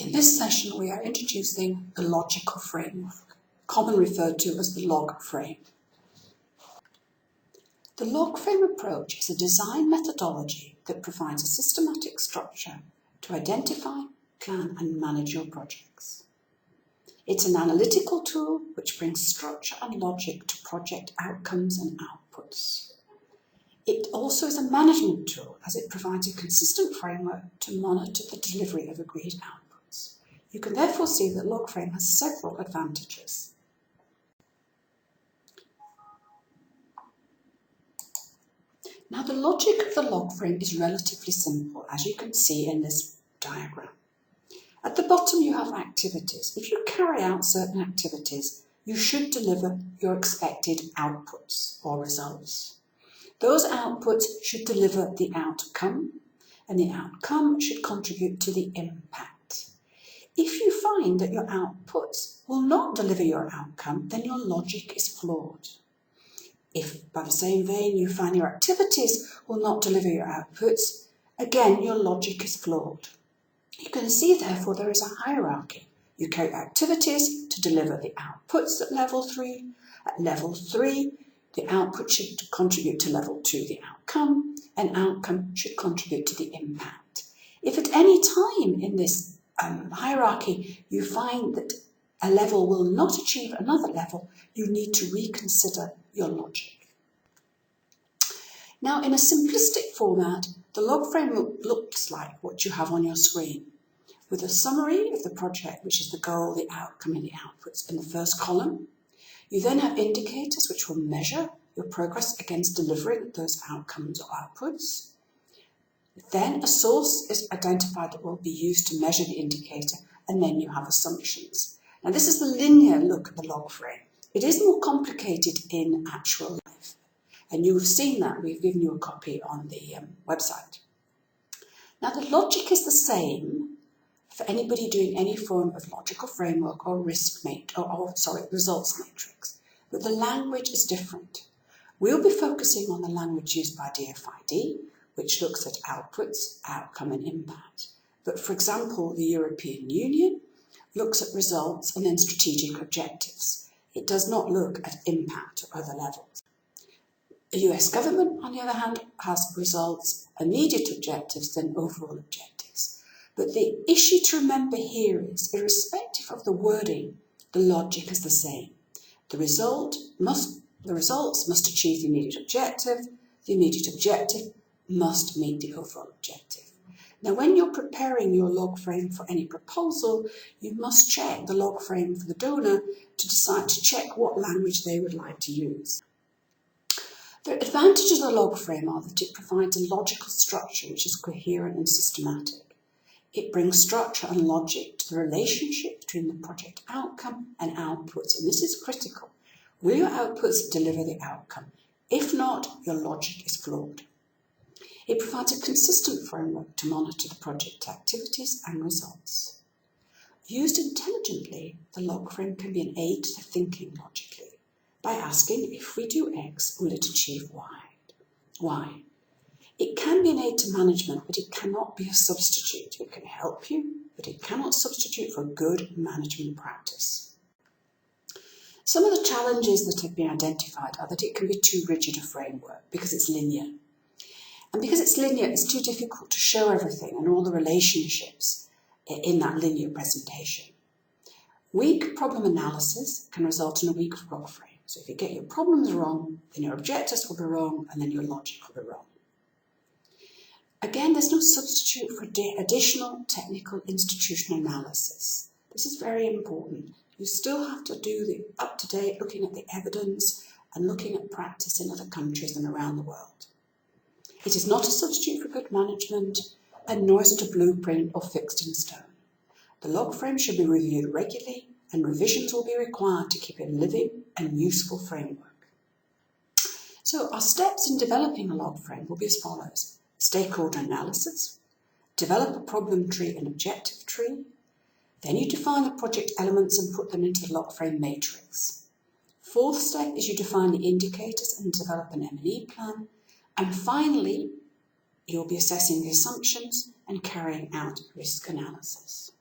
In this session, we are introducing the logical framework, commonly referred to as the log frame. The log frame approach is a design methodology that provides a systematic structure to identify, plan and manage your projects. It's an analytical tool which brings structure and logic to project outcomes and outputs. It also is a management tool as it provides a consistent framework to monitor the delivery of agreed outputs. You can therefore see that log frame has several advantages. Now, the logic of the log frame is relatively simple, as you can see in this diagram. At the bottom you have activities. If you carry out certain activities, you should deliver your expected outputs or results. Those outputs should deliver the outcome, and the outcome should contribute to the impact. If you find that your outputs will not deliver your outcome, then your logic is flawed. If, by the same vein, you find your activities will not deliver your outputs, again, your logic is flawed. You can see, therefore, there is a hierarchy. You carry activities to deliver the outputs at level 3. At level 3, the output should contribute to level 2, the outcome, and outcome should contribute to the impact. If at any time in this hierarchy you find that a level will not achieve another level, you need to reconsider your logic. Now, in a simplistic format, the log frame looks like what you have on your screen, with a summary of the project, which is the goal, the outcome and the outputs in the first column. You then have indicators which will measure your progress against delivering those outcomes or outputs. Then a source is identified that will be used to measure the indicator, and then you have assumptions. Now, this is the linear look of the log frame. It is more complicated in actual life, and you've seen that. We've given you a copy on the website. Now, the logic is the same for anybody doing any form of logical framework or results matrix, but the language is different. We'll be focusing on the language used by DFID, which looks at outputs, outcome and impact. But for example, the European Union looks at results and then strategic objectives. It does not look at impact or other levels. The US government, on the other hand, has results, immediate objectives, then overall objectives. But the issue to remember here is, irrespective of the wording, the logic is the same. The results must achieve the immediate objective must meet the overall objective. Now, when you're preparing your log frame for any proposal, you must check the log frame for the donor to decide to check what language they would like to use. The advantages of the log frame are that it provides a logical structure which is coherent and systematic. It brings structure and logic to the relationship between the project outcome and outputs, and this is critical. Will your outputs deliver the outcome? If not, your logic is flawed. It provides a consistent framework to monitor the project activities and results. Used intelligently, the log frame can be an aid to thinking logically by asking, if we do X, will it achieve Y? Why? It can be an aid to management, but it cannot be a substitute. It can help you, but it cannot substitute for good management practice. Some of the challenges that have been identified are that it can be too rigid a framework because it's linear. And because it's linear, it's too difficult to show everything and all the relationships in that linear presentation. Weak problem analysis can result in a weak log frame. So if you get your problems wrong, then your objectives will be wrong, and then your logic will be wrong. Again, there's no substitute for additional technical institutional analysis. This is very important. You still have to do the up-to-date, looking at the evidence and looking at practice in other countries and around the world. It is not a substitute for good management, and nor is it a blueprint or fixed in stone. The log frame should be reviewed regularly, and revisions will be required to keep it a living and useful framework. So our steps in developing a log frame will be as follows. Stakeholder analysis, develop a problem tree and objective tree, then you define the project elements and put them into the log frame matrix. Fourth step is you define the indicators and develop an M&E plan. And finally, you'll be assessing the assumptions and carrying out risk analysis.